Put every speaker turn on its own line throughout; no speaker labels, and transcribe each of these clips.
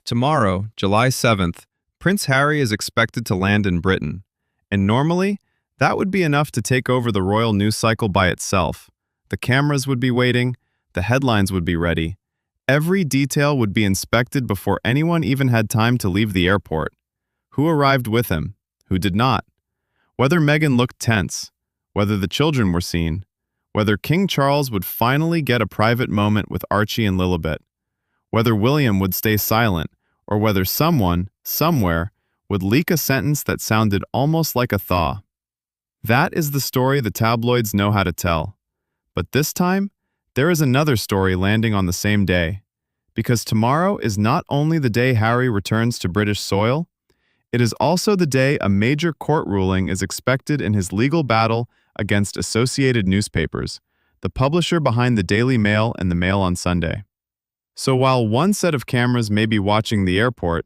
Tomorrow, July 7th, Prince Harry is expected to land in Britain, and normally, that would be enough to take over the royal news cycle by itself. The cameras would be waiting, the headlines would be ready, every detail would be inspected before anyone even had time to leave the airport. Who arrived with him? Who did not? Whether Meghan looked tense, whether the children were seen, whether King Charles would finally get a private moment with Archie and Lilibet, whether William would stay silent, or whether someone, somewhere, would leak a sentence that sounded almost like a thaw. That is the story the tabloids know how to tell. But this time, there is another story landing on the same day. Because tomorrow is not only the day Harry returns to British soil, it is also the day a major court ruling is expected in his legal battle against Associated Newspapers, the publisher behind the Daily Mail and the Mail on Sunday. So while one set of cameras may be watching the airport,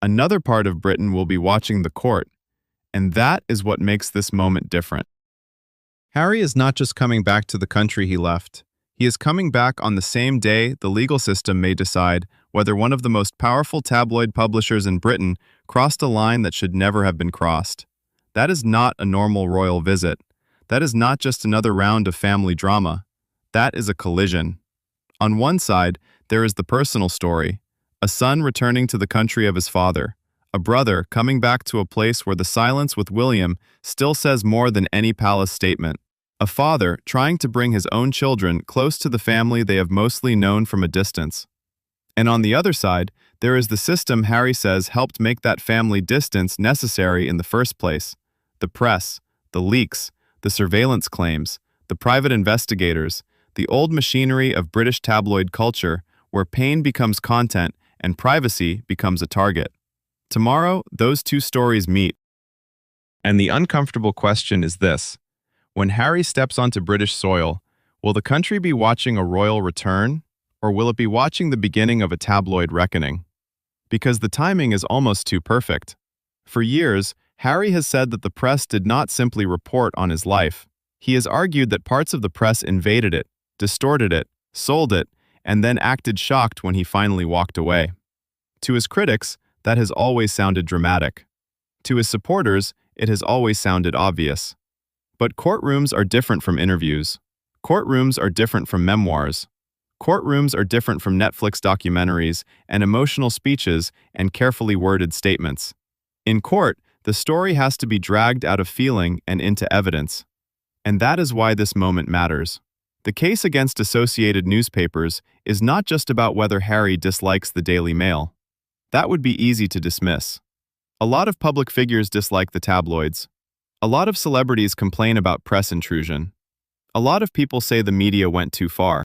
another part of Britain will be watching the court, and that is what makes this moment different. Harry is not just coming back to the country he left. He is coming back on the same day the legal system may decide whether one of the most powerful tabloid publishers in Britain crossed a line that should never have been crossed. That is not a normal royal visit. That is not just another round of family drama. That is a collision. On one side, there is the personal story, a son returning to the country of his father, a brother coming back to a place where the silence with William still says more than any palace statement, a father trying to bring his own children close to the family they have mostly known from a distance. And on the other side, there is the system Harry says helped make that family distance necessary in the first place, the press, the leaks, the surveillance claims, the private investigators, the old machinery of British tabloid culture where pain becomes content and privacy becomes a target. Tomorrow, those two stories meet. And the uncomfortable question is this: when Harry steps onto British soil, will the country be watching a royal return, or will it be watching the beginning of a tabloid reckoning? Because the timing is almost too perfect. For years, Harry has said that the press did not simply report on his life. He has argued that parts of the press invaded it, distorted it, sold it, and then acted shocked when he finally walked away. To his critics, that has always sounded dramatic. To his supporters, it has always sounded obvious. But courtrooms are different from interviews. Courtrooms are different from memoirs. Courtrooms are different from Netflix documentaries and emotional speeches and carefully worded statements. In court, the story has to be dragged out of feeling and into evidence. And that is why this moment matters. The case against Associated Newspapers is not just about whether Harry dislikes the Daily Mail. That would be easy to dismiss. A lot of public figures dislike the tabloids. A lot of celebrities complain about press intrusion. A lot of people say the media went too far.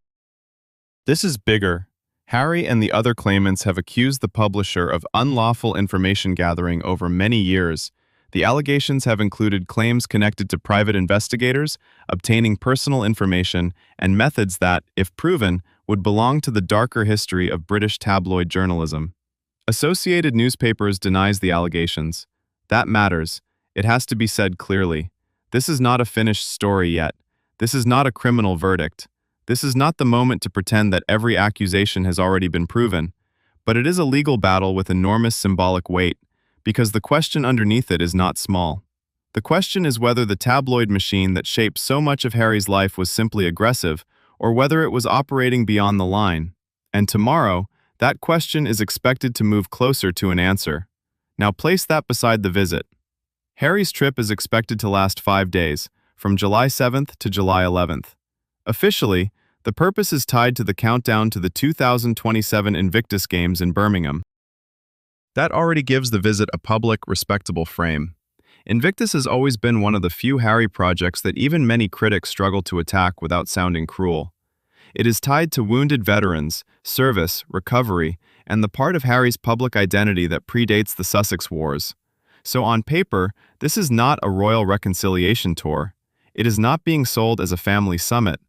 This is bigger. Harry and the other claimants have accused the publisher of unlawful information gathering over many years. The allegations have included claims connected to private investigators, obtaining personal information, and methods that, if proven, would belong to the darker history of British tabloid journalism. Associated Newspapers denies the allegations. That matters. It has to be said clearly. This is not a finished story yet. This is not a criminal verdict. This is not the moment to pretend that every accusation has already been proven. But it is a legal battle with enormous symbolic weight, because the question underneath it is not small. The question is whether the tabloid machine that shaped so much of Harry's life was simply aggressive, or whether it was operating beyond the line. And tomorrow, that question is expected to move closer to an answer. Now place that beside the visit. Harry's trip is expected to last 5 days, from July 7th to July 11th. Officially, the purpose is tied to the countdown to the 2027 Invictus Games in Birmingham. That already gives the visit a public, respectable frame. Invictus has always been one of the few Harry projects that even many critics struggle to attack without sounding cruel. It is tied to wounded veterans, service, recovery, and the part of Harry's public identity that predates the Sussex Wars. So on paper, this is not a royal reconciliation tour. It is not being sold as a family summit.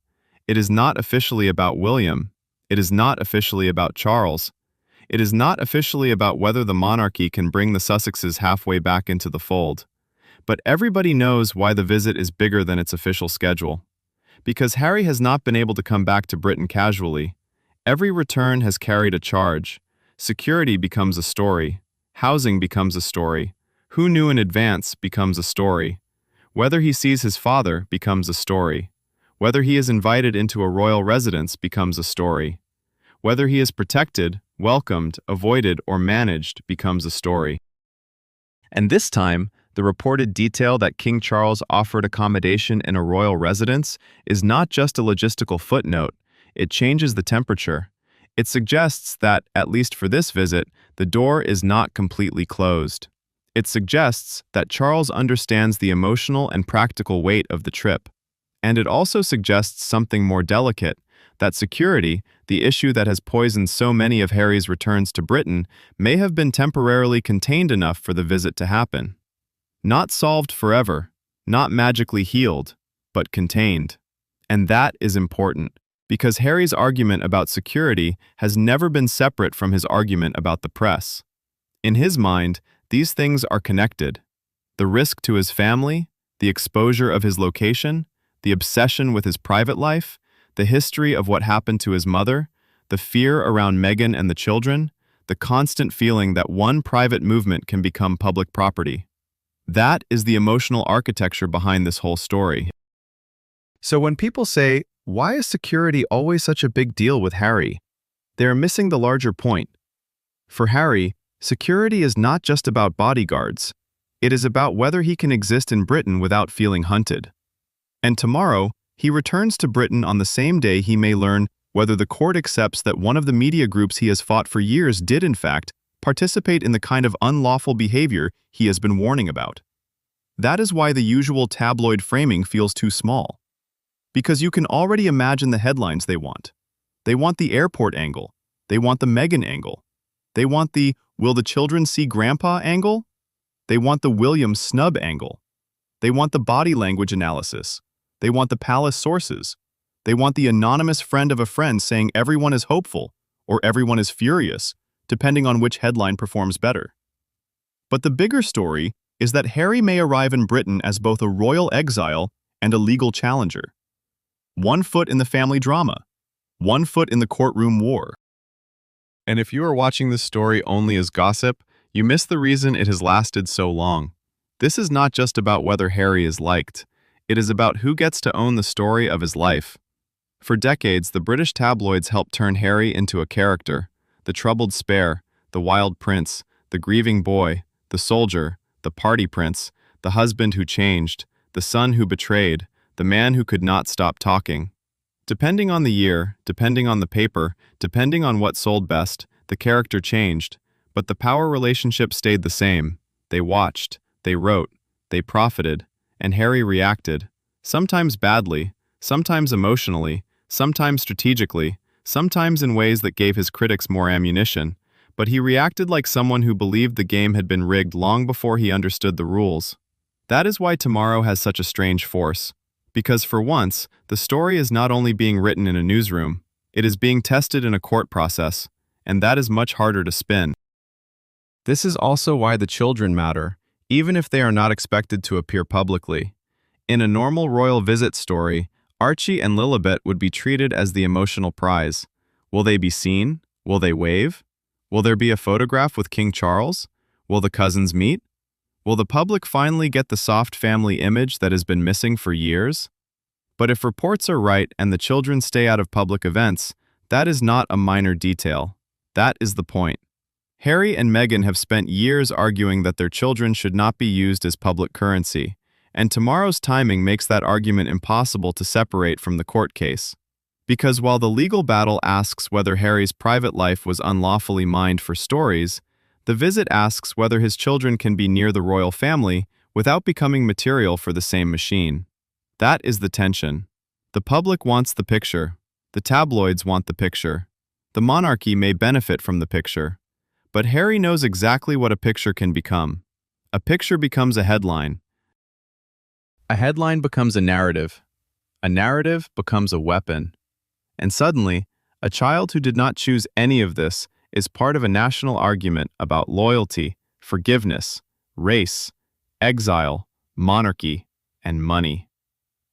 It is not officially about William. It is not officially about Charles. It is not officially about whether the monarchy can bring the Sussexes halfway back into the fold. But everybody knows why the visit is bigger than its official schedule. Because Harry has not been able to come back to Britain casually. Every return has carried a charge. Security becomes a story. Housing becomes a story. Who knew in advance becomes a story. Whether he sees his father becomes a story. Whether he is invited into a royal residence becomes a story. Whether he is protected, welcomed, avoided, or managed becomes a story. And this time, the reported detail that King Charles offered accommodation in a royal residence is not just a logistical footnote, it changes the temperature. It suggests that, at least for this visit, the door is not completely closed. It suggests that Charles understands the emotional and practical weight of the trip. And it also suggests something more delicate, that security, the issue that has poisoned so many of Harry's returns to Britain, may have been temporarily contained enough for the visit to happen. Not solved forever, not magically healed, but contained. And that is important, because Harry's argument about security has never been separate from his argument about the press. In his mind, these things are connected. The risk to his family, the exposure of his location, the obsession with his private life, the history of what happened to his mother, the fear around Meghan and the children, the constant feeling that one private movement can become public property. That is the emotional architecture behind this whole story. So when people say, why is security always such a big deal with Harry? They are missing the larger point. For Harry, security is not just about bodyguards. It is about whether he can exist in Britain without feeling hunted. And tomorrow, he returns to Britain on the same day he may learn whether the court accepts that one of the media groups he has fought for years did in fact participate in the kind of unlawful behavior he has been warning about. That is why the usual tabloid framing feels too small. Because you can already imagine the headlines they want. They want the airport angle. They want the Meghan angle. They want the will the children see grandpa angle? They want the William snub angle. They want the body language analysis. They want the palace sources. They want the anonymous friend of a friend saying everyone is hopeful or everyone is furious, depending on which headline performs better. But the bigger story is that Harry may arrive in Britain as both a royal exile and a legal challenger. One foot in the family drama, one foot in the courtroom war. And if you are watching this story only as gossip, you miss the reason it has lasted so long. This is not just about whether Harry is liked. It is about who gets to own the story of his life. For decades, the British tabloids helped turn Harry into a character. The troubled spare, the wild prince, the grieving boy, the soldier, the party prince, the husband who changed, the son who betrayed, the man who could not stop talking. Depending on the year, depending on the paper, depending on what sold best, the character changed, but the power relationship stayed the same. They watched, they wrote, they profited, and Harry reacted, sometimes badly, sometimes emotionally, sometimes strategically, sometimes in ways that gave his critics more ammunition, but he reacted like someone who believed the game had been rigged long before he understood the rules. That is why tomorrow has such a strange force. Because for once, the story is not only being written in a newsroom, it is being tested in a court process, and that is much harder to spin. This is also why the children matter, even if they are not expected to appear publicly. In a normal royal visit story, Archie and Lilibet would be treated as the emotional prize. Will they be seen? Will they wave? Will there be a photograph with King Charles? Will the cousins meet? Will the public finally get the soft family image that has been missing for years? But if reports are right and the children stay out of public events, that is not a minor detail. That is the point. Harry and Meghan have spent years arguing that their children should not be used as public currency, and tomorrow's timing makes that argument impossible to separate from the court case. Because while the legal battle asks whether Harry's private life was unlawfully mined for stories, the visit asks whether his children can be near the royal family without becoming material for the same machine. That is the tension. The public wants the picture. The tabloids want the picture. The monarchy may benefit from the picture. But Harry knows exactly what a picture can become. A picture becomes a headline. A headline becomes a narrative. A narrative becomes a weapon. And suddenly, a child who did not choose any of this is part of a national argument about loyalty, forgiveness, race, exile, monarchy, and money.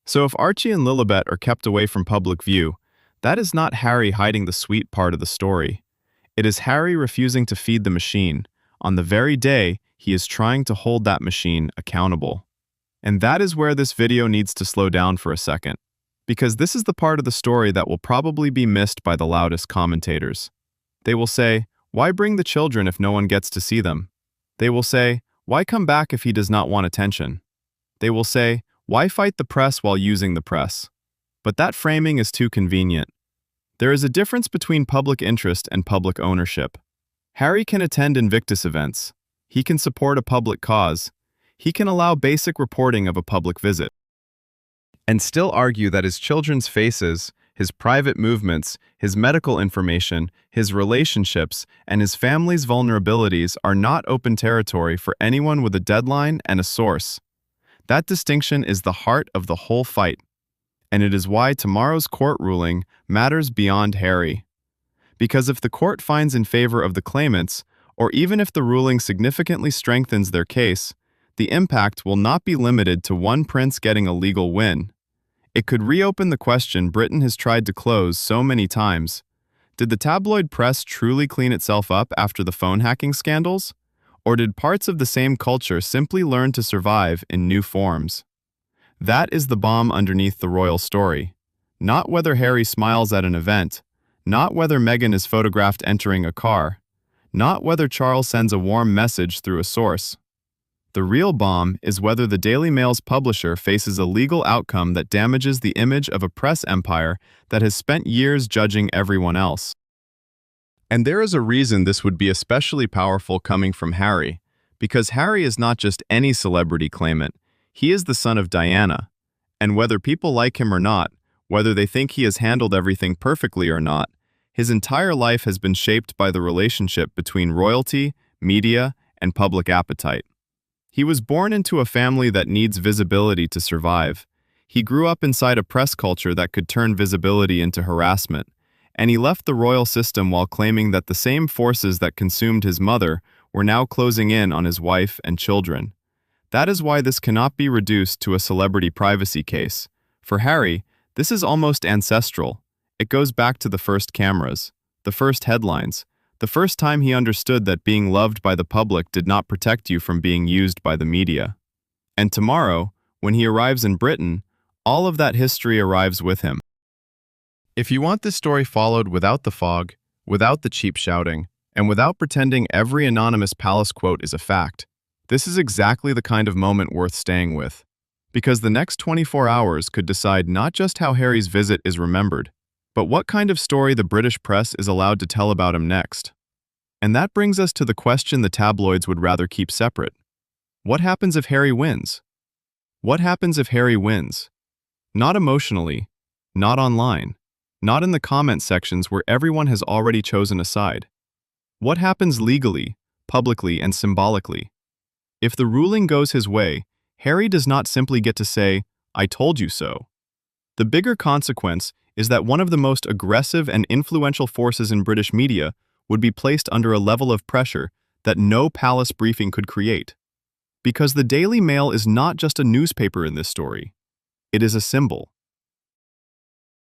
So if Archie and Lilibet are kept away from public view, that is not Harry hiding the sweet part of the story. It is Harry refusing to feed the machine, on the very day he is trying to hold that machine accountable. And that is where this video needs to slow down for a second, because this is the part of the story that will probably be missed by the loudest commentators. They will say, "Why bring the children if no one gets to see them?" They will say, "Why come back if he does not want attention?" They will say, "Why fight the press while using the press?" But that framing is too convenient. There is a difference between public interest and public ownership. Harry can attend Invictus events. He can support a public cause. He can allow basic reporting of a public visit, and still argue that his children's faces, his private movements, his medical information, his relationships, and his family's vulnerabilities are not open territory for anyone with a deadline and a source. That distinction is the heart of the whole fight, and it is why tomorrow's court ruling matters beyond Harry. Because if the court finds in favor of the claimants, or even if the ruling significantly strengthens their case, the impact will not be limited to one prince getting a legal win. It could reopen the question Britain has tried to close so many times. Did the tabloid press truly clean itself up after the phone hacking scandals? Or did parts of the same culture simply learn to survive in new forms? That is the bomb underneath the royal story. Not whether Harry smiles at an event, not whether Meghan is photographed entering a car, not whether Charles sends a warm message through a source. The real bomb is whether the Daily Mail's publisher faces a legal outcome that damages the image of a press empire that has spent years judging everyone else. And there is a reason this would be especially powerful coming from Harry, because Harry is not just any celebrity claimant. He is the son of Diana, and whether people like him or not, whether they think he has handled everything perfectly or not, his entire life has been shaped by the relationship between royalty, media, and public appetite. He was born into a family that needs visibility to survive. He grew up inside a press culture that could turn visibility into harassment, and he left the royal system while claiming that the same forces that consumed his mother were now closing in on his wife and children. That is why this cannot be reduced to a celebrity privacy case. For Harry, this is almost ancestral. It goes back to the first cameras, the first headlines, the first time he understood that being loved by the public did not protect you from being used by the media. And tomorrow, when he arrives in Britain, all of that history arrives with him. If you want this story followed without the fog, without the cheap shouting, and without pretending every anonymous palace quote is a fact, this is exactly the kind of moment worth staying with. Because the next 24 hours could decide not just how Harry's visit is remembered, but what kind of story the British press is allowed to tell about him next. And that brings us to the question the tabloids would rather keep separate. What happens if Harry wins? What happens if Harry wins? Not emotionally, not online, not in the comment sections where everyone has already chosen a side. What happens legally, publicly, and symbolically? If the ruling goes his way, Harry does not simply get to say, "I told you so." The bigger consequence is that one of the most aggressive and influential forces in British media would be placed under a level of pressure that no palace briefing could create. Because the Daily Mail is not just a newspaper in this story. It is a symbol.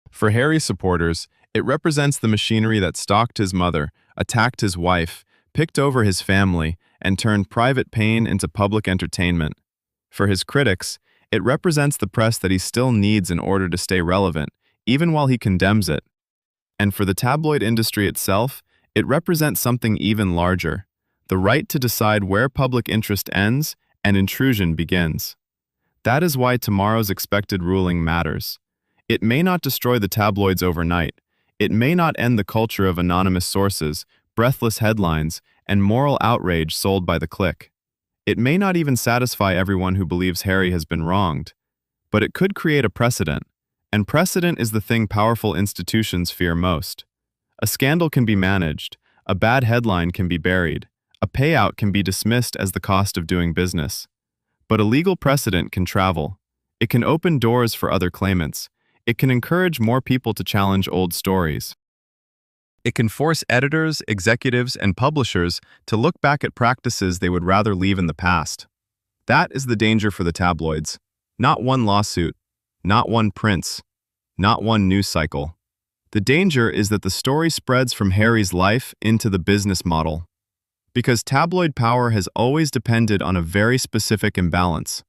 For Harry's supporters, it represents the machinery that stalked his mother, attacked his wife, picked over his family, and turned private pain into public entertainment. For his critics, it represents the press that he still needs in order to stay relevant, even while he condemns it. And for the tabloid industry itself, it represents something even larger, the right to decide where public interest ends and intrusion begins. That is why tomorrow's expected ruling matters. It may not destroy the tabloids overnight. It may not end the culture of anonymous sources, breathless headlines, and moral outrage sold by the click. It may not even satisfy everyone who believes Harry has been wronged. But it could create a precedent, and precedent is the thing powerful institutions fear most. A scandal can be managed, a bad headline can be buried, a payout can be dismissed as the cost of doing business. But a legal precedent can travel. It can open doors for other claimants. It can encourage more people to challenge old stories. It can force editors, executives, and publishers to look back at practices they would rather leave in the past. That is the danger for the tabloids. Not one lawsuit, not one prince, not one news cycle. The danger is that the story spreads from Harry's life into the business model. Because tabloid power has always depended on a very specific imbalance.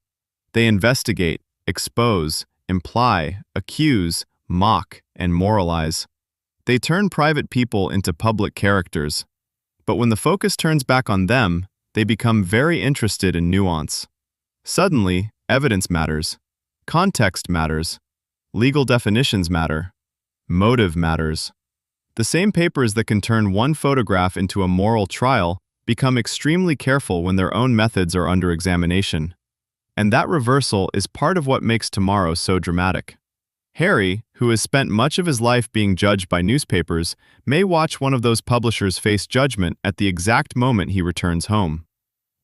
They investigate, expose, imply, accuse, mock, and moralize. They turn private people into public characters. But when the focus turns back on them, they become very interested in nuance. Suddenly, evidence matters. Context matters. Legal definitions matter. Motive matters. The same papers that can turn one photograph into a moral trial become extremely careful when their own methods are under examination. And that reversal is part of what makes tomorrow so dramatic. Harry, who has spent much of his life being judged by newspapers, may watch one of those publishers face judgment at the exact moment he returns home.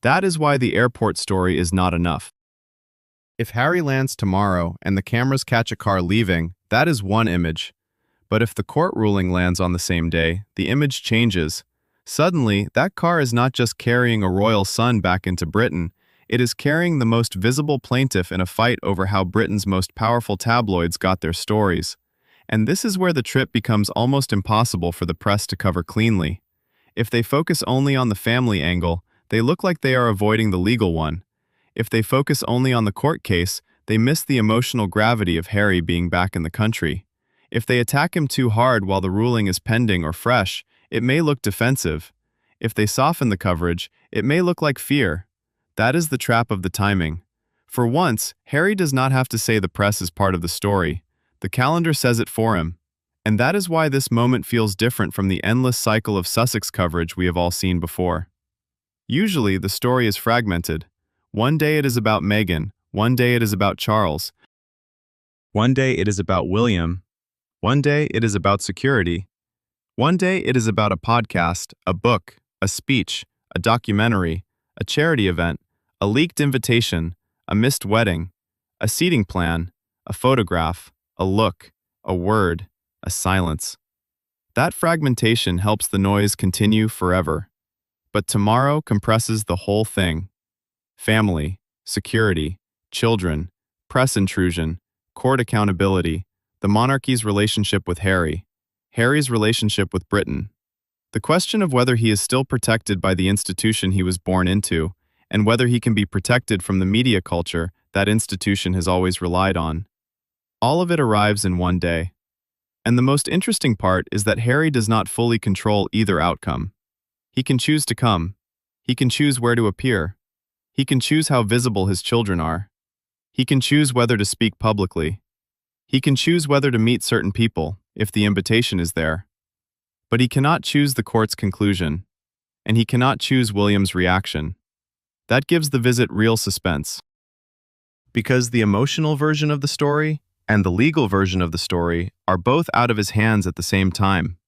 That is why the airport story is not enough. If Harry lands tomorrow and the cameras catch a car leaving, that is one image. But if the court ruling lands on the same day, the image changes. Suddenly, that car is not just carrying a royal son back into Britain, it is carrying the most visible plaintiff in a fight over how Britain's most powerful tabloids got their stories. And this is where the trip becomes almost impossible for the press to cover cleanly. If they focus only on the family angle, they look like they are avoiding the legal one. If they focus only on the court case, they miss the emotional gravity of Harry being back in the country. If they attack him too hard while the ruling is pending or fresh, it may look defensive. If they soften the coverage, it may look like fear. That is the trap of the timing. For once, Harry does not have to say the press is part of the story. The calendar says it for him. And that is why this moment feels different from the endless cycle of Sussex coverage we have all seen before. Usually, the story is fragmented. One day it is about Meghan, one day it is about Charles. One day it is about William. One day it is about security. One day it is about a podcast, a book, a speech, a documentary, a charity event, a leaked invitation, a missed wedding, a seating plan, a photograph, a look, a word, a silence. That fragmentation helps the noise continue forever. But tomorrow compresses the whole thing. Family, security, children, press intrusion, court accountability, the monarchy's relationship with Harry, Harry's relationship with Britain. The question of whether he is still protected by the institution he was born into, and whether he can be protected from the media culture that institution has always relied on. All of it arrives in one day. And the most interesting part is that Harry does not fully control either outcome. He can choose to come. He can choose where to appear. He can choose how visible his children are. He can choose whether to speak publicly. He can choose whether to meet certain people, if the invitation is there. But he cannot choose the court's conclusion, and he cannot choose William's reaction. That gives the visit real suspense. Because the emotional version of the story and the legal version of the story are both out of his hands at the same time.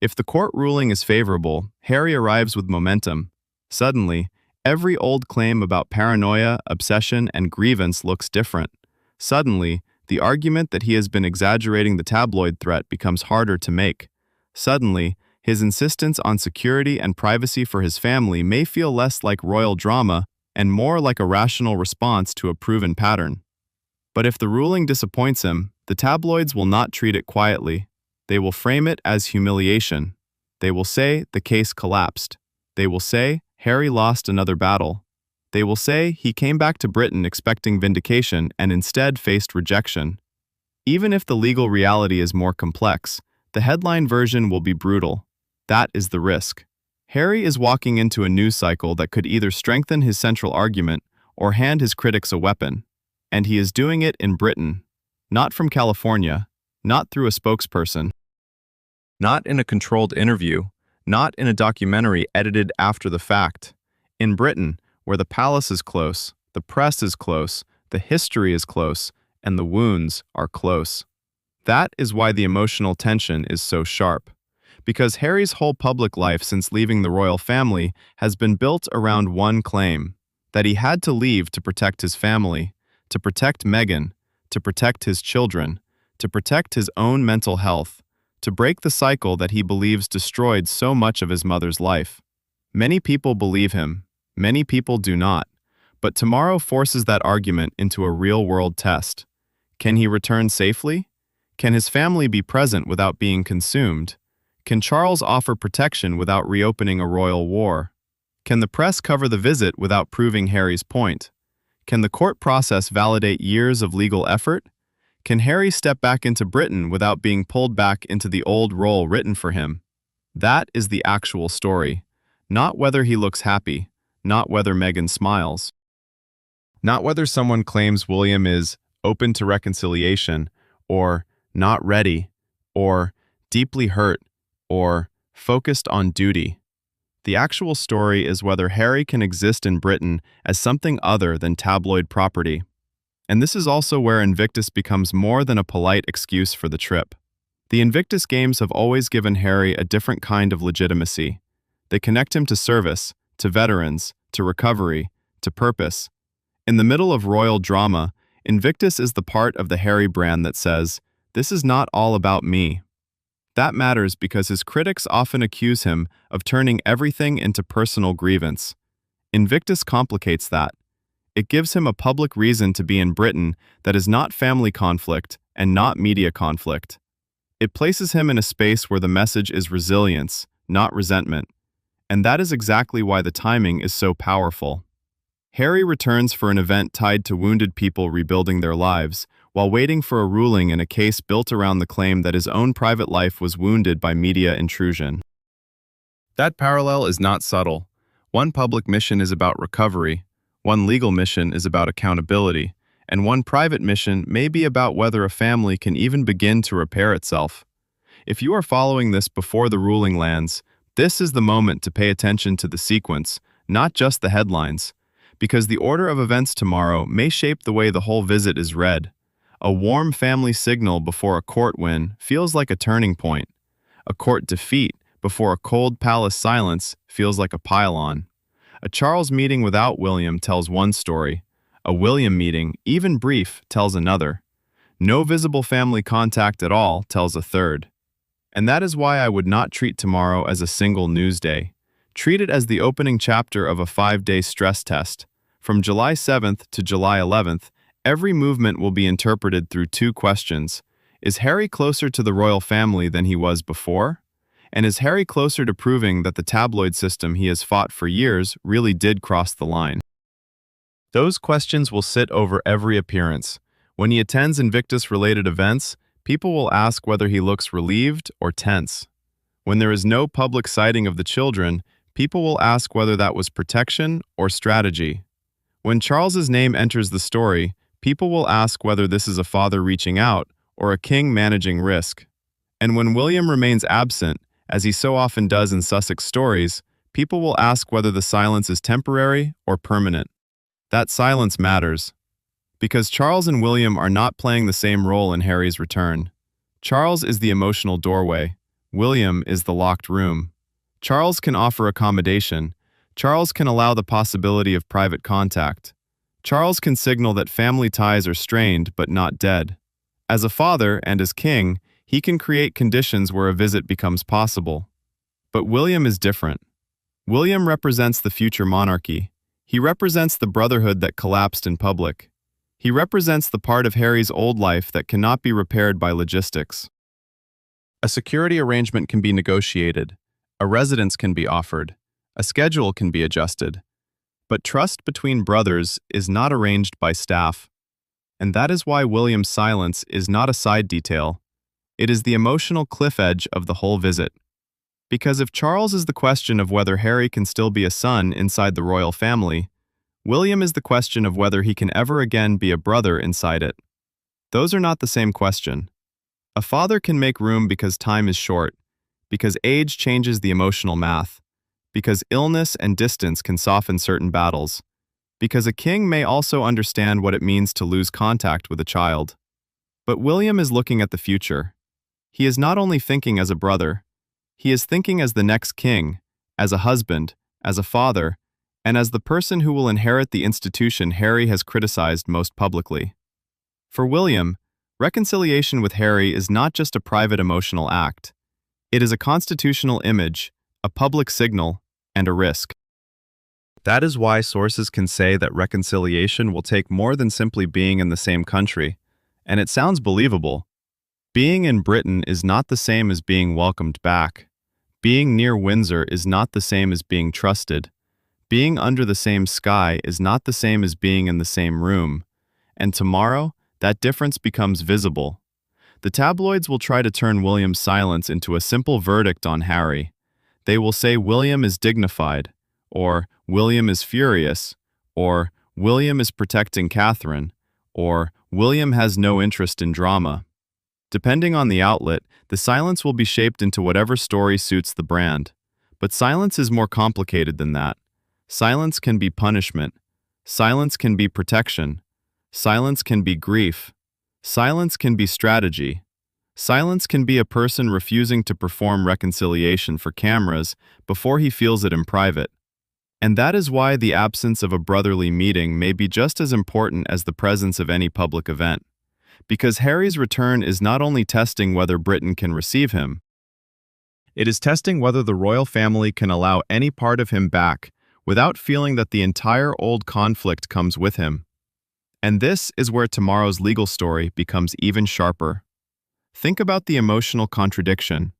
If the court ruling is favorable, Harry arrives with momentum. Suddenly, every old claim about paranoia, obsession, and grievance looks different. Suddenly, the argument that he has been exaggerating the tabloid threat becomes harder to make. Suddenly, his insistence on security and privacy for his family may feel less like royal drama and more like a rational response to a proven pattern. But if the ruling disappoints him, the tabloids will not treat it quietly. They will frame it as humiliation. They will say the case collapsed. They will say Harry lost another battle. They will say he came back to Britain expecting vindication and instead faced rejection. Even if the legal reality is more complex, the headline version will be brutal. That is the risk. Harry is walking into a news cycle that could either strengthen his central argument or hand his critics a weapon. And he is doing it in Britain. Not from California, not through a spokesperson, not in a controlled interview, not in a documentary edited after the fact. In Britain, where the palace is close, the press is close, the history is close, and the wounds are close. That is why the emotional tension is so sharp. Because Harry's whole public life since leaving the royal family has been built around one claim, that he had to leave to protect his family, to protect Meghan, to protect his children, to protect his own mental health, to break the cycle that he believes destroyed so much of his mother's life. Many people believe him. Many people do not. But tomorrow forces that argument into a real-world test. Can he return safely? Can his family be present without being consumed? Can Charles offer protection without reopening a royal war? Can the press cover the visit without proving Harry's point? Can the court process validate years of legal effort? Can Harry step back into Britain without being pulled back into the old role written for him? That is the actual story. Not whether he looks happy, not whether Meghan smiles. Not whether someone claims William is open to reconciliation, or not ready, or deeply hurt, or focused on duty. The actual story is whether Harry can exist in Britain as something other than tabloid property. And this is also where Invictus becomes more than a polite excuse for the trip. The Invictus Games have always given Harry a different kind of legitimacy. They connect him to service, to veterans, to recovery, to purpose. In the middle of royal drama, Invictus is the part of the Harry brand that says, "This is not all about me." That matters because his critics often accuse him of turning everything into personal grievance. Invictus complicates that. It gives him a public reason to be in Britain that is not family conflict and not media conflict. It places him in a space where the message is resilience, not resentment. And that is exactly why the timing is so powerful. Harry returns for an event tied to wounded people rebuilding their lives, while waiting for a ruling in a case built around the claim that his own private life was wounded by media intrusion. That parallel is not subtle. One public mission is about recovery, one legal mission is about accountability, and one private mission may be about whether a family can even begin to repair itself. If you are following this before the ruling lands, this is the moment to pay attention to the sequence, not just the headlines, because the order of events tomorrow may shape the way the whole visit is read. A warm family signal before a court win feels like a turning point. A court defeat before a cold palace silence feels like a pile-on. A Charles meeting without William tells one story. A William meeting, even brief, tells another. No visible family contact at all tells a third. And that is why I would not treat tomorrow as a single news day. Treat it as the opening chapter of a 5-day stress test. From July 7th to July 11th, every movement will be interpreted through two questions. Is Harry closer to the royal family than he was before? And is Harry closer to proving that the tabloid system he has fought for years really did cross the line? Those questions will sit over every appearance. When he attends Invictus-related events, people will ask whether he looks relieved or tense. When there is no public sighting of the children, people will ask whether that was protection or strategy. When Charles's name enters the story, people will ask whether this is a father reaching out or a king managing risk. And when William remains absent, as he so often does in Sussex stories, people will ask whether the silence is temporary or permanent. That silence matters, because Charles and William are not playing the same role in Harry's return. Charles is the emotional doorway. William is the locked room. Charles can offer accommodation. Charles can allow the possibility of private contact. Charles can signal that family ties are strained but not dead. As a father and as king, he can create conditions where a visit becomes possible. But William is different. William represents the future monarchy. He represents the brotherhood that collapsed in public. He represents the part of Harry's old life that cannot be repaired by logistics. A security arrangement can be negotiated. A residence can be offered. A schedule can be adjusted. But trust between brothers is not arranged by staff. And that is why William's silence is not a side detail. It is the emotional cliff edge of the whole visit. Because if Charles is the question of whether Harry can still be a son inside the royal family, William is the question of whether he can ever again be a brother inside it. Those are not the same question. A father can make room because time is short, because age changes the emotional math, because illness and distance can soften certain battles, because a king may also understand what it means to lose contact with a child. But William is looking at the future. He is not only thinking as a brother, he is thinking as the next king, as a husband, as a father, and as the person who will inherit the institution Harry has criticized most publicly. For William, reconciliation with Harry is not just a private emotional act. It is a constitutional image, a public signal, and a risk. That is why sources can say that reconciliation will take more than simply being in the same country, and it sounds believable. Being in Britain is not the same as being welcomed back. Being near Windsor is not the same as being trusted. Being under the same sky is not the same as being in the same room. And tomorrow, that difference becomes visible. The tabloids will try to turn William's silence into a simple verdict on Harry. They will say William is dignified, or William is furious, or William is protecting Catherine, or William has no interest in drama. Depending on the outlet, the silence will be shaped into whatever story suits the brand. But silence is more complicated than that. Silence can be punishment. Silence can be protection. Silence can be grief. Silence can be strategy. Silence can be a person refusing to perform reconciliation for cameras before he feels it in private. And that is why the absence of a brotherly meeting may be just as important as the presence of any public event. Because Harry's return is not only testing whether Britain can receive him, it is testing whether the royal family can allow any part of him back without feeling that the entire old conflict comes with him. And this is where tomorrow's legal story becomes even sharper. Think about the emotional contradiction.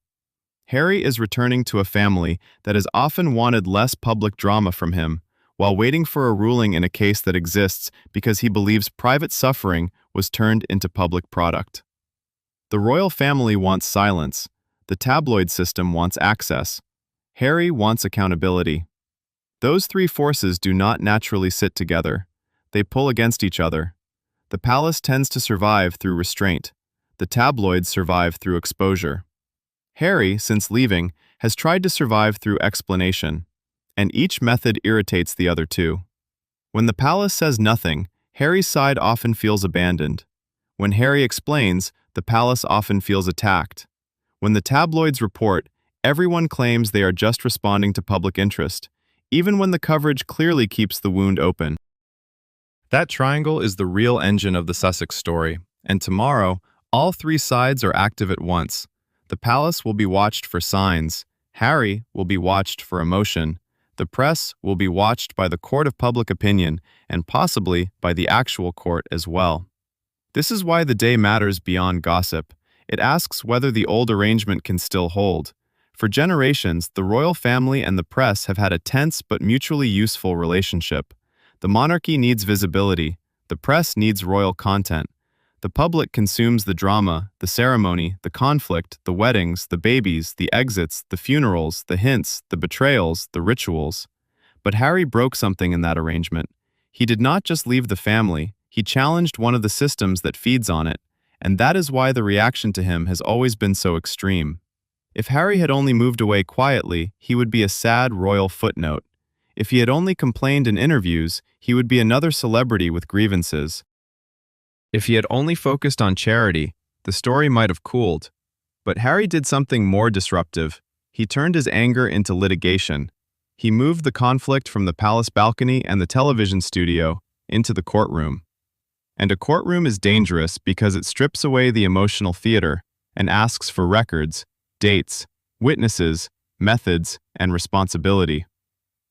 Harry is returning to a family that has often wanted less public drama from him, while waiting for a ruling in a case that exists because he believes private suffering was turned into public product. The royal family wants silence. The tabloid system wants access. Harry wants accountability. Those three forces do not naturally sit together. They pull against each other. The palace tends to survive through restraint. The tabloids survive through exposure. Harry, since leaving, has tried to survive through explanation, and each method irritates the other two. When the palace says nothing, Harry's side often feels abandoned. When Harry explains, the palace often feels attacked. When the tabloids report, everyone claims they are just responding to public interest, even when the coverage clearly keeps the wound open. That triangle is the real engine of the Sussex story, and tomorrow, all three sides are active at once. The palace will be watched for signs, Harry will be watched for emotion, the press will be watched by the court of public opinion, and possibly by the actual court as well. This is why the day matters beyond gossip. It asks whether the old arrangement can still hold. For generations, the royal family and the press have had a tense but mutually useful relationship. The monarchy needs visibility. The press needs royal content. The public consumes the drama, the ceremony, the conflict, the weddings, the babies, the exits, the funerals, the hints, the betrayals, the rituals. But Harry broke something in that arrangement. He did not just leave the family, he challenged one of the systems that feeds on it, and that is why the reaction to him has always been so extreme. If Harry had only moved away quietly, he would be a sad royal footnote. If he had only complained in interviews, he would be another celebrity with grievances. If he had only focused on charity, the story might have cooled. But Harry did something more disruptive. He turned his anger into litigation. He moved the conflict from the palace balcony and the television studio into the courtroom. And a courtroom is dangerous because it strips away the emotional theater and asks for records, dates, witnesses, methods, and responsibility.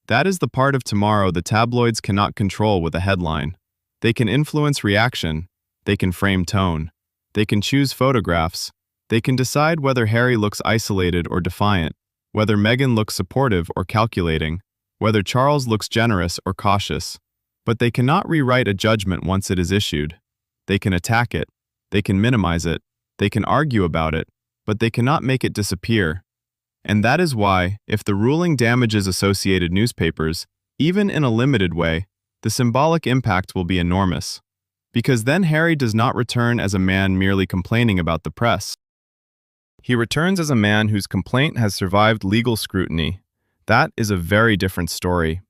That is the part of tomorrow the tabloids cannot control with a headline. They can influence reaction. They can frame tone. They can choose photographs. They can decide whether Harry looks isolated or defiant, whether Meghan looks supportive or calculating, whether Charles looks generous or cautious. But they cannot rewrite a judgment once it is issued. They can attack it. They can minimize it. They can argue about it, but they cannot make it disappear. And that is why, if the ruling damages associated newspapers, even in a limited way, the symbolic impact will be enormous. Because then Harry does not return as a man merely complaining about the press. He returns as a man whose complaint has survived legal scrutiny. That is a very different story.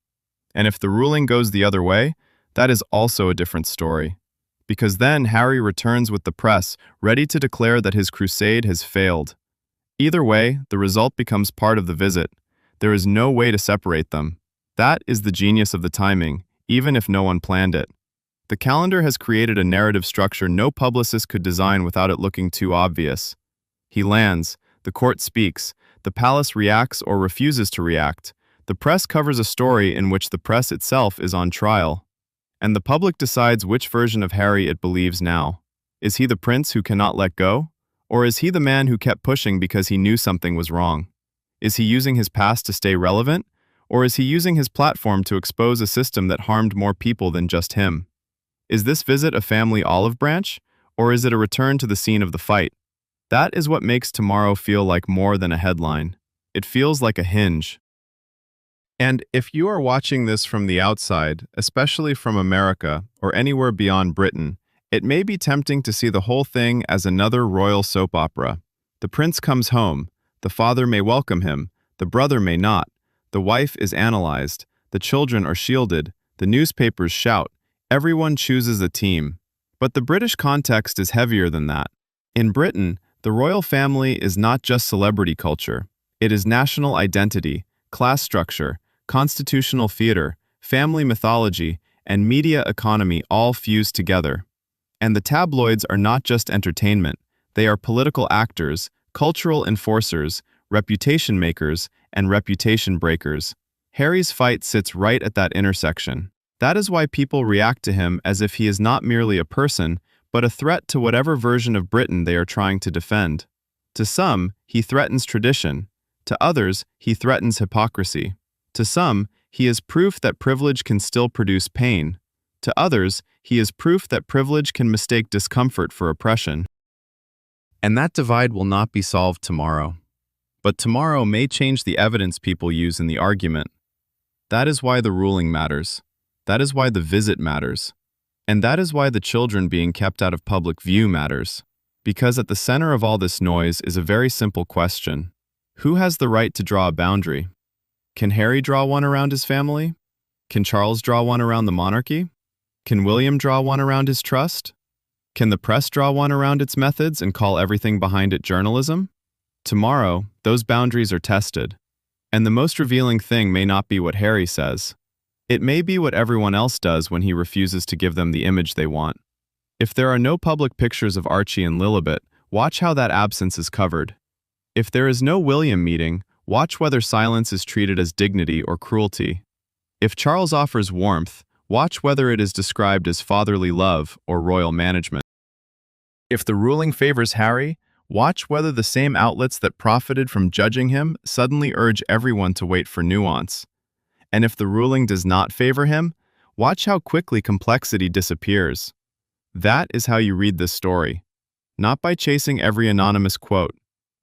And if the ruling goes the other way, that is also a different story. Because then Harry returns with the press, ready to declare that his crusade has failed. Either way, the result becomes part of the visit. There is no way to separate them. That is the genius of the timing, even if no one planned it. The calendar has created a narrative structure no publicist could design without it looking too obvious. He lands, the court speaks, the palace reacts or refuses to react. The press covers a story in which the press itself is on trial. And the public decides which version of Harry it believes now. Is he the prince who cannot let go? Or is he the man who kept pushing because he knew something was wrong? Is he using his past to stay relevant? Or is he using his platform to expose a system that harmed more people than just him? Is this visit a family olive branch? Or is it a return to the scene of the fight? That is what makes tomorrow feel like more than a headline. It feels like a hinge. And if you are watching this from the outside, especially from America or anywhere beyond Britain, it may be tempting to see the whole thing as another royal soap opera. The prince comes home, the father may welcome him, the brother may not, the wife is analyzed, the children are shielded, the newspapers shout, everyone chooses a team. But the British context is heavier than that. In Britain, the royal family is not just celebrity culture. It is national identity, class structure, constitutional theater, family mythology, and media economy all fused together. And the tabloids are not just entertainment. They are political actors, cultural enforcers, reputation makers, and reputation breakers. Harry's fight sits right at that intersection. That is why people react to him as if he is not merely a person, but a threat to whatever version of Britain they are trying to defend. To some, he threatens tradition. To others, he threatens hypocrisy. To some, he is proof that privilege can still produce pain. To others, he is proof that privilege can mistake discomfort for oppression. And that divide will not be solved tomorrow. But tomorrow may change the evidence people use in the argument. That is why the ruling matters. That is why the visit matters. And that is why the children being kept out of public view matters. Because at the center of all this noise is a very simple question. Who has the right to draw a boundary? Can Harry draw one around his family? Can Charles draw one around the monarchy? Can William draw one around his trust? Can the press draw one around its methods and call everything behind it journalism? Tomorrow, those boundaries are tested. And the most revealing thing may not be what Harry says. It may be what everyone else does when he refuses to give them the image they want. If there are no public pictures of Archie and Lilibet, watch how that absence is covered. If there is no William meeting, watch whether silence is treated as dignity or cruelty. If Charles offers warmth, watch whether it is described as fatherly love or royal management. If the ruling favors Harry, watch whether the same outlets that profited from judging him suddenly urge everyone to wait for nuance. And if the ruling does not favor him, watch how quickly complexity disappears. That is how you read this story. Not by chasing every anonymous quote,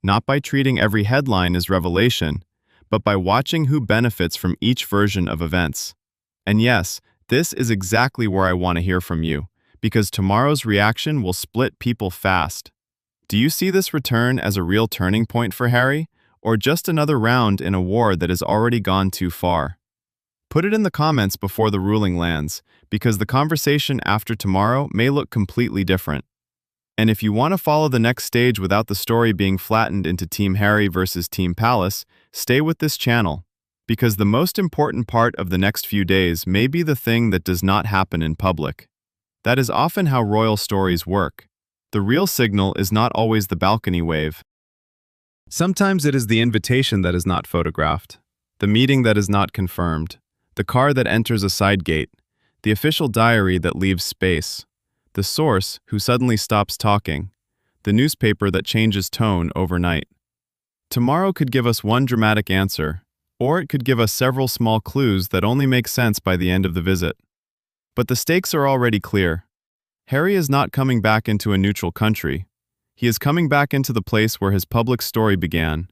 not by treating every headline as revelation, but by watching who benefits from each version of events. And yes, this is exactly where I want to hear from you, because tomorrow's reaction will split people fast. Do you see this return as a real turning point for Harry, or just another round in a war that has already gone too far? Put it in the comments before the ruling lands, because the conversation after tomorrow may look completely different. And if you want to follow the next stage without the story being flattened into Team Harry versus Team Palace, stay with this channel, because the most important part of the next few days may be the thing that does not happen in public. That is often how royal stories work. The real signal is not always the balcony wave. Sometimes it is the invitation that is not photographed, the meeting that is not confirmed, the car that enters a side gate, the official diary that leaves space, the source who suddenly stops talking, the newspaper that changes tone overnight. Tomorrow could give us one dramatic answer, or it could give us several small clues that only make sense by the end of the visit. But the stakes are already clear. Harry is not coming back into a neutral country. He is coming back into the place where his public story began,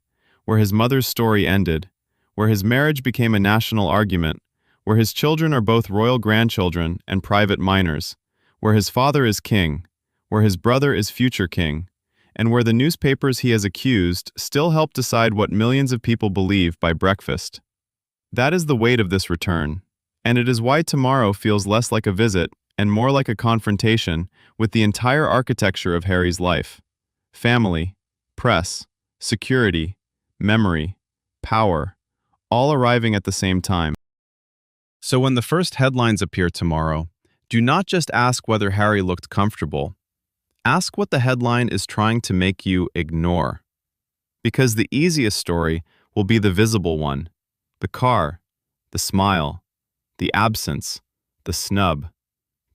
where his mother's story ended, where his marriage became a national argument, where his children are both royal grandchildren and private minors, where his father is king, where his brother is future king, and where the newspapers he has accused still help decide what millions of people believe by breakfast. That is the weight of this return, and it is why tomorrow feels less like a visit and more like a confrontation with the entire architecture of Harry's life. Family, press, security, memory, power, all arriving at the same time. So when the first headlines appear tomorrow, do not just ask whether Harry looked comfortable. Ask what the headline is trying to make you ignore. Because the easiest story will be the visible one, the car, the smile, the absence, the snub,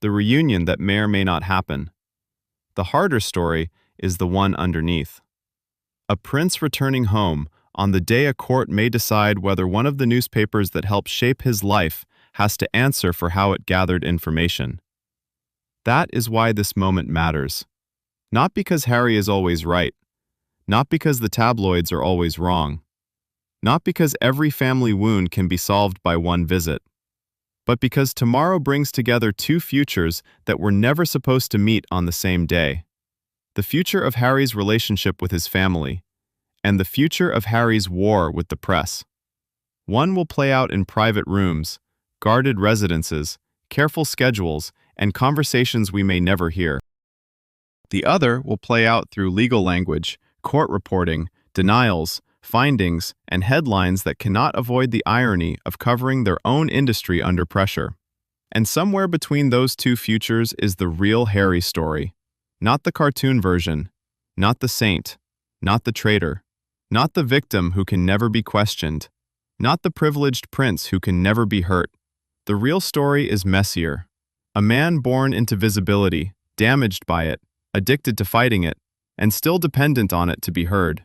the reunion that may or may not happen. The harder story is the one underneath. A prince returning home on the day a court may decide whether one of the newspapers that helped shape his life has to answer for how it gathered information. That is why this moment matters. Not because Harry is always right, not because the tabloids are always wrong, not because every family wound can be solved by one visit, but because tomorrow brings together two futures that were never supposed to meet on the same day. The future of Harry's relationship with his family, and the future of Harry's war with the press. One will play out in private rooms, guarded residences, careful schedules, and conversations we may never hear. The other will play out through legal language, court reporting, denials, findings, and headlines that cannot avoid the irony of covering their own industry under pressure. And somewhere between those two futures is the real Harry story. Not the cartoon version, not the saint, not the traitor, not the victim who can never be questioned, not the privileged prince who can never be hurt. The real story is messier. A man born into visibility, damaged by it, addicted to fighting it, and still dependent on it to be heard.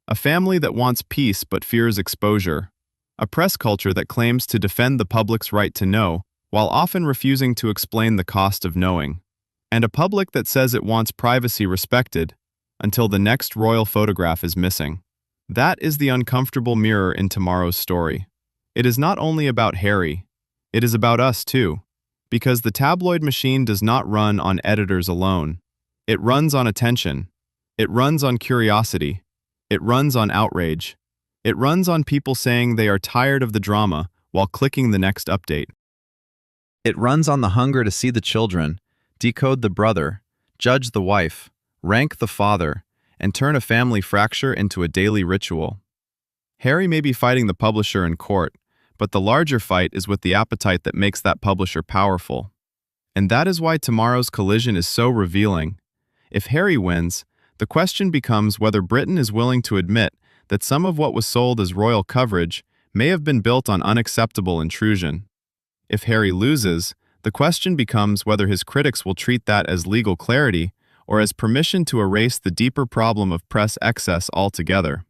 A family that wants peace but fears exposure. A press culture that claims to defend the public's right to know, while often refusing to explain the cost of knowing. And a public that says it wants privacy respected, until the next royal photograph is missing. That is the uncomfortable mirror in tomorrow's story. It is not only about Harry, it is about us too. Because the tabloid machine does not run on editors alone. It runs on attention. It runs on curiosity. It runs on outrage. It runs on people saying they are tired of the drama while clicking the next update. It runs on the hunger to see the children, decode the brother, judge the wife, rank the father, and turn a family fracture into a daily ritual. Harry may be fighting the publisher in court, but the larger fight is with the appetite that makes that publisher powerful. And that is why tomorrow's collision is so revealing. If Harry wins, the question becomes whether Britain is willing to admit that some of what was sold as royal coverage may have been built on unacceptable intrusion. If Harry loses, the question becomes whether his critics will treat that as legal clarity or as permission to erase the deeper problem of press excess altogether.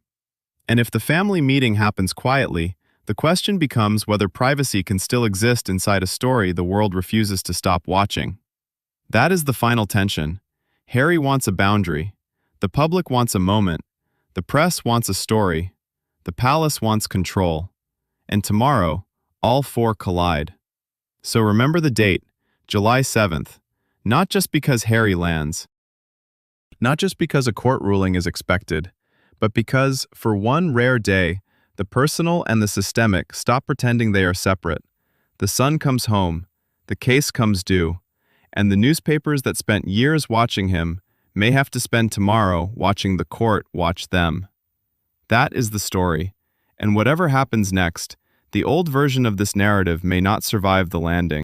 And if the family meeting happens quietly, the question becomes whether privacy can still exist inside a story the world refuses to stop watching. That is the final tension. Harry wants a boundary. The public wants a moment. The press wants a story. The palace wants control. And tomorrow, all four collide. So remember the date, July 7th, not just because Harry lands, not just because a court ruling is expected, but because, for one rare day, the personal and the systemic stop pretending they are separate. The son comes home, the case comes due, and the newspapers that spent years watching him may have to spend tomorrow watching the court watch them. That is the story, and whatever happens next, the old version of this narrative may not survive the landing.